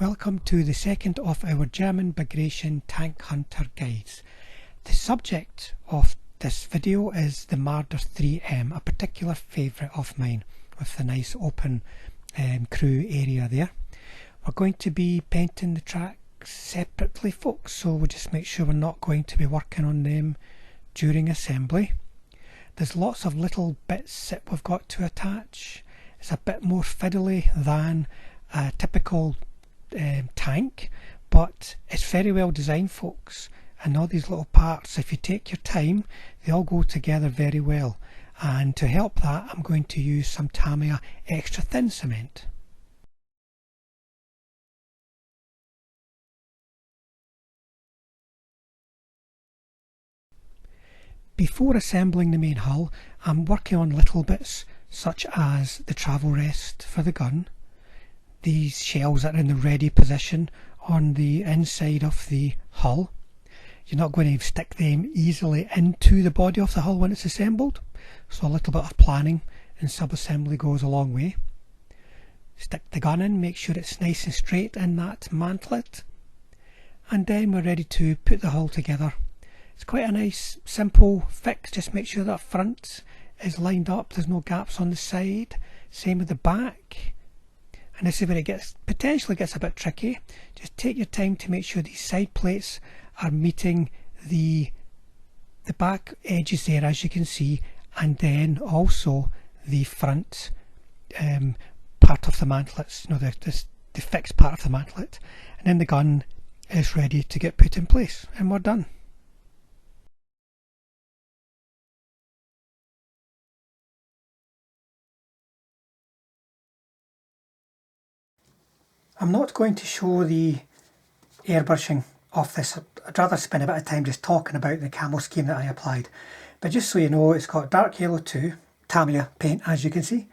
Welcome to the second of our German Bagration tank hunter guides. The subject of this video is the Marder 3M, a particular favourite of mine with the nice open crew area there. We're going to be painting the tracks separately, folks, so we'll just make sure we're not going to be working on them during assembly. There's lots of little bits that we've got to attach. It's a bit more fiddly than a typical tank, but it's very well designed, folks, and all these little parts, if you take your time, they all go together very well. And to help that, I'm going to use some Tamiya extra thin cement. Before assembling the main hull, I'm working on little bits such as the travel rest for the gun. These shells are in the ready position on the inside of the hull. You're not going to stick them easily into the body of the hull when it's assembled, so a little bit of planning and sub-assembly goes a long way. Stick the gun in, make sure it's nice and straight in that mantlet, and then we're ready to put the hull together. It's quite a nice simple fix, just make sure that front is lined up, there's no gaps on the side, same with the back. And this is where it potentially gets a bit tricky. Just take your time to make sure these side plates are meeting the back edges there, as you can see, and then also the front part of the mantlets, the fixed part of the mantlet. And then the gun is ready to get put in place, and we're done. I'm not going to show the airbrushing of this. I'd rather spend a bit of time just talking about the camo scheme that I applied. But just so you know, it's got dark yellow 2, Tamiya paint, as you can see,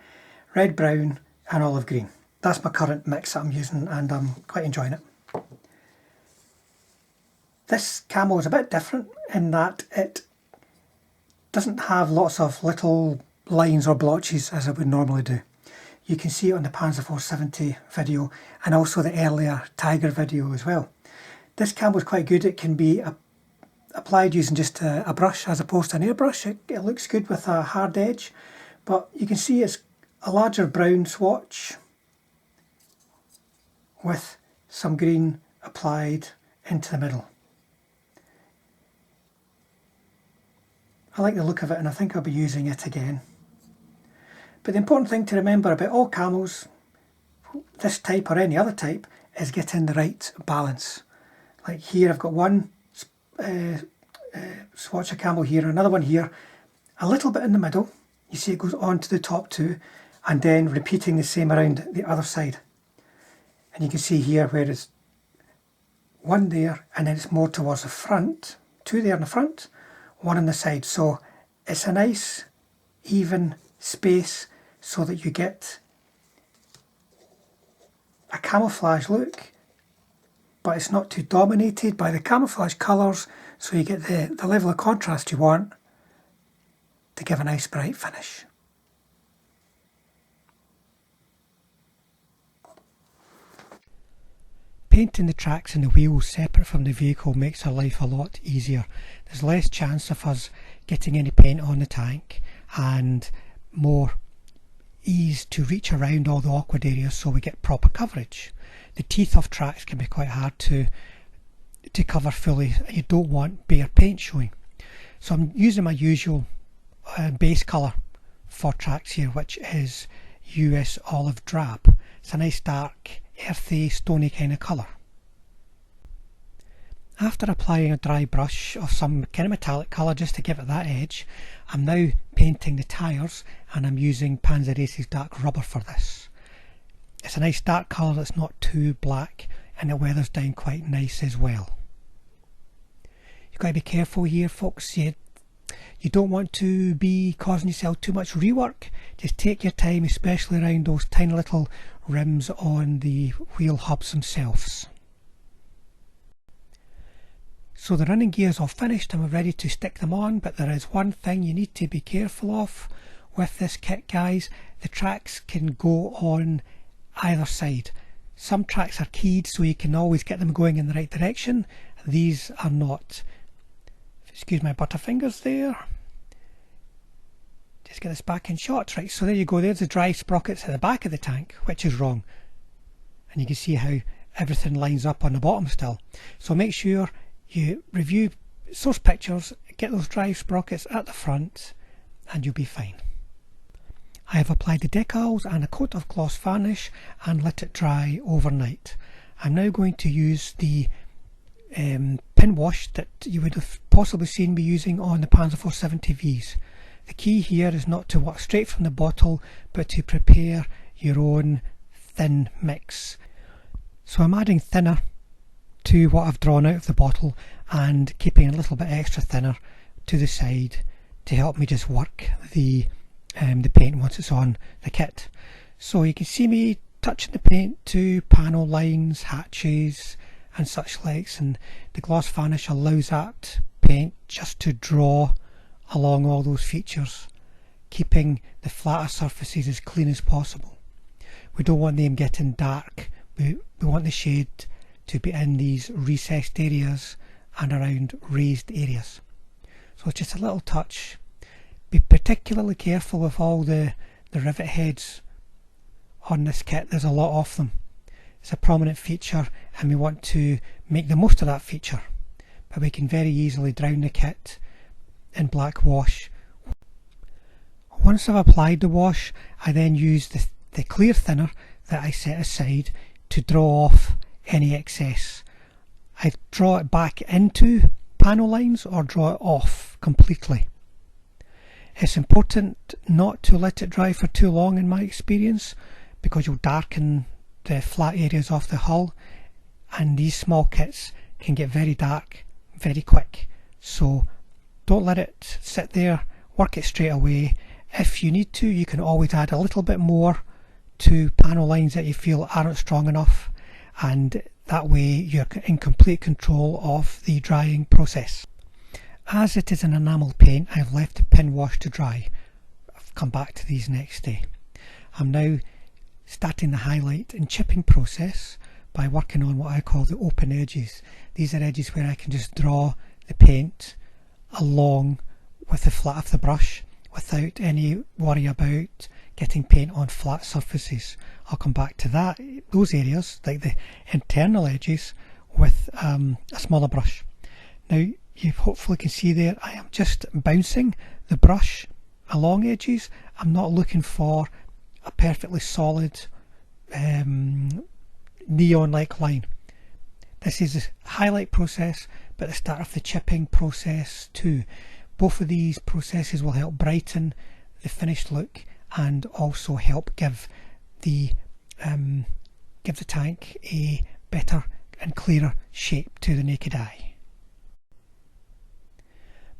red, brown and olive green. That's my current mix that I'm using, and I'm quite enjoying it. This camo is a bit different in that it doesn't have lots of little lines or blotches as it would normally do. You can see it on the Panzer 470 video and also the earlier Tiger video as well. This camo is quite good. It can be applied using just a brush as opposed to an airbrush. It looks good with a hard edge, but you can see it's a larger brown swatch with some green applied into the middle. I like the look of it, and I think I'll be using it again. But the important thing to remember about all camos, this type or any other type, is getting the right balance. Like here I've got one swatch of camo here, another one here, a little bit in the middle. You see it goes on to the top two, and then repeating the same around the other side. And you can see here where it's one there, and then it's more towards the front, two there in the front, one on the side. So it's a nice even space so that you get a camouflage look, but it's not too dominated by the camouflage colours, so you get the level of contrast you want to give a nice bright finish. Painting the tracks and the wheels separate from the vehicle makes our life a lot easier. There's less chance of us getting any paint on the tank, and more ease to reach around all the awkward areas so we get proper coverage. The teeth of tracks can be quite hard to cover fully. You don't want bare paint showing. So I'm using my usual base colour for tracks here, which is US Olive Drab. It's a nice dark, earthy, stony kind of colour. After applying a dry brush of some kind of metallic colour just to give it that edge, I'm now painting the tyres, and I'm using Panzer Ace's dark rubber for this. It's a nice dark colour that's not too black, and it weathers down quite nice as well. You've got to be careful here, folks. You don't want to be causing yourself too much rework. Just take your time, especially around those tiny little rims on the wheel hubs themselves. So the running gears all finished and we're ready to stick them on, but there is one thing you need to be careful of with this kit, guys. The tracks can go on either side. Some tracks are keyed so you can always get them going in the right direction. These are not. Excuse my butterfingers there. Just get this back in shot. Right, so there you go. There's the drive sprockets at the back of the tank, which is wrong. And you can see how everything lines up on the bottom still. So make sure you review source pictures, get those drive sprockets at the front, and you'll be fine. I have applied the decals and a coat of gloss varnish and let it dry overnight. I'm now going to use the Pinwash that you would have possibly seen me using on the Panzer 470Vs. The key here is not to work straight from the bottle, but to prepare your own thin mix. So I'm adding thinner to what I've drawn out of the bottle and keeping a little bit extra thinner to the side to help me just work the paint once it's on the kit. So you can see me touching the paint to panel lines, hatches and such likes, and the gloss varnish allows that paint just to draw along all those features, keeping the flatter surfaces as clean as possible. We don't want them getting dark. We want the shade to be in these recessed areas and around raised areas. So it's just a little touch. Be particularly careful with all the rivet heads on this kit. There's a lot of them. It's a prominent feature and we want to make the most of that feature, but we can very easily drown the kit in black wash. Once I've applied the wash, I then use the clear thinner that I set aside to draw off any excess. I draw it back into panel lines or draw it off completely. It's important not to let it dry for too long in my experience, because you'll darken the flat areas of the hull, and these small kits can get very dark very quick. So don't let it sit there, work it straight away. If you need to, you can always add a little bit more to panel lines that you feel aren't strong enough, and that way you're in complete control of the drying process. As it is an enamel paint, I've left the Pinwash to dry. I've come back to these next day. I'm now starting the highlight and chipping process by working on what I call the open edges. These are edges where I can just draw the paint along with the flat of the brush without any worry about getting paint on flat surfaces. I'll come back to that, those areas like the internal edges, with a smaller brush. Now you hopefully can see there I am just bouncing the brush along edges. I'm not looking for a perfectly solid neon-like line. This is a highlight process, but the start of the chipping process too. Both of these processes will help brighten the finished look and also help give the tank a better and clearer shape to the naked eye.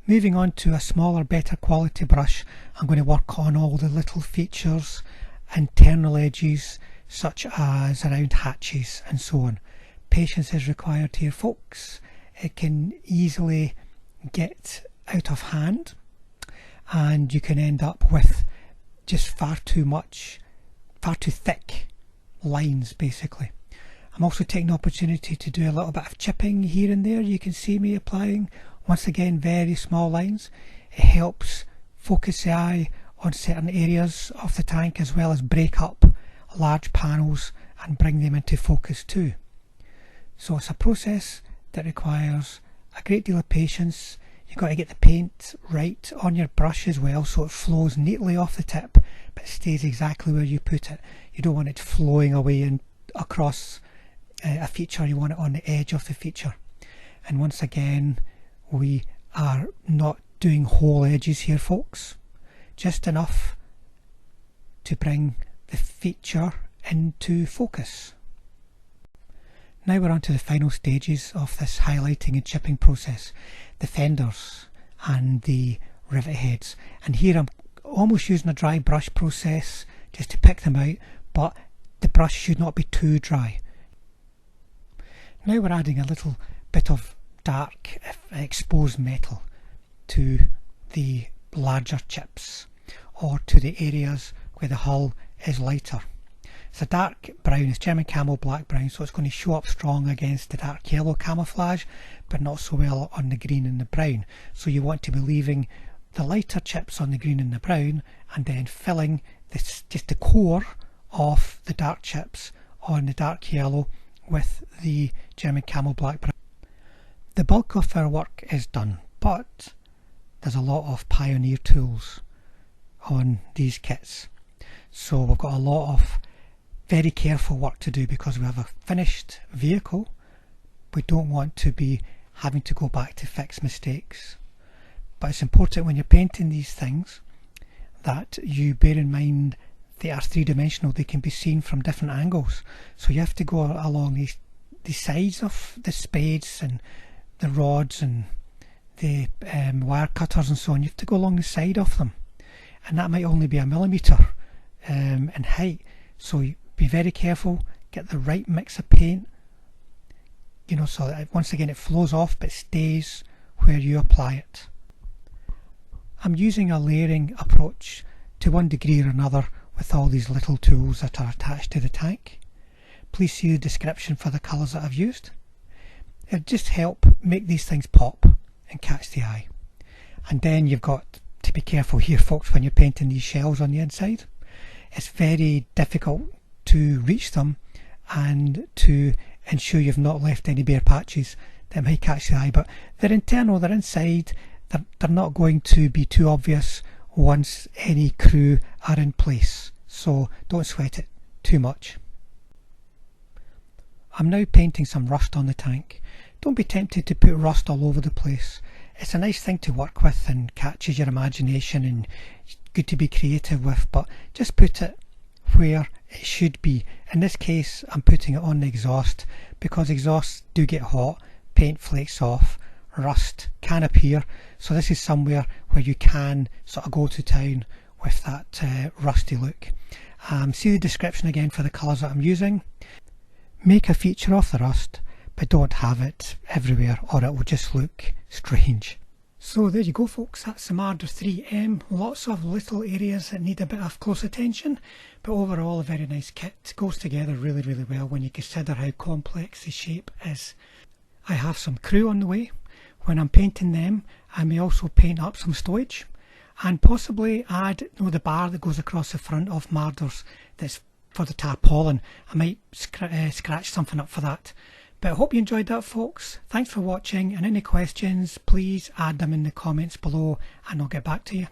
Moving on to a smaller, better quality brush, I'm going to work on all the little features, internal edges such as around hatches and so on. Patience is required here, folks. It can easily get out of hand and you can end up with just far too thick lines basically. I'm also taking the opportunity to do a little bit of chipping here and there. You can see me applying, once again, very small lines. It helps focus the eye on certain areas of the tank, as well as break up large panels and bring them into focus too. So it's a process that requires a great deal of patience. You've got to get the paint right on your brush as well, so it flows neatly off the tip but stays exactly where you put it. You don't want it flowing away and across a feature. You want it on the edge of the feature. And once again, we are not doing whole edges here, folks, just enough to bring the feature into focus. Now we're on to the final stages of this highlighting and chipping process, the fenders and the rivet heads. And here I'm almost using a dry brush process just to pick them out, but the brush should not be too dry. Now we're adding a little bit of dark exposed metal to the larger chips or to the areas where the hull is lighter. It's a dark brown, it's German Camo black brown, so it's going to show up strong against the dark yellow camouflage, but not so well on the green and the brown. So you want to be leaving the lighter chips on the green and the brown, and then filling this, just the core of the dark chips on the dark yellow with the German Camo black brown. The bulk of our work is done, but there's a lot of pioneer tools on these kits. So we've got a lot of very careful work to do because we have a finished vehicle. We don't want to be having to go back to fix mistakes. But it's important when you're painting these things that you bear in mind they are three-dimensional. They can be seen from different angles. So you have to go along the sides of the spades and the rods and the wire cutters and so on. You have to go along the side of them. And that might only be a millimetre in height. So be very careful, get the right mix of paint, you know, so that once again it flows off but stays where you apply it. I'm using a layering approach to one degree or another with all these little tools that are attached to the tank. Please see the description for the colours that I've used. It'll just help make these things pop and catch the eye. And then you've got to be careful here, folks, when you're painting these shells on the inside. It's very difficult to reach them and to ensure you've not left any bare patches that might catch the eye, but they're internal, they're inside, they're not going to be too obvious once any crew are in place, so don't sweat it too much. I'm now painting some rust on the tank. Don't be tempted to put rust all over the place. It's a nice thing to work with and catches your imagination and good to be creative with, but just put it where it should be. In this case I'm putting it on the exhaust because exhausts do get hot, paint flakes off, rust can appear, so this is somewhere where you can sort of go to town with that rusty look. See the description again for the colours that I'm using. Make a feature of the rust, but don't have it everywhere or it will just look strange. So there you go, folks, that's the Marder 3M. Lots of little areas that need a bit of close attention, but overall a very nice kit. Goes together really, really well when you consider how complex the shape is. I have some crew on the way. When I'm painting them, I may also paint up some stowage and possibly add the bar that goes across the front of Marders that's for the tarpaulin. I might scratch something up for that. But I hope you enjoyed that, folks. Thanks for watching, and any questions please add them in the comments below and I'll get back to you.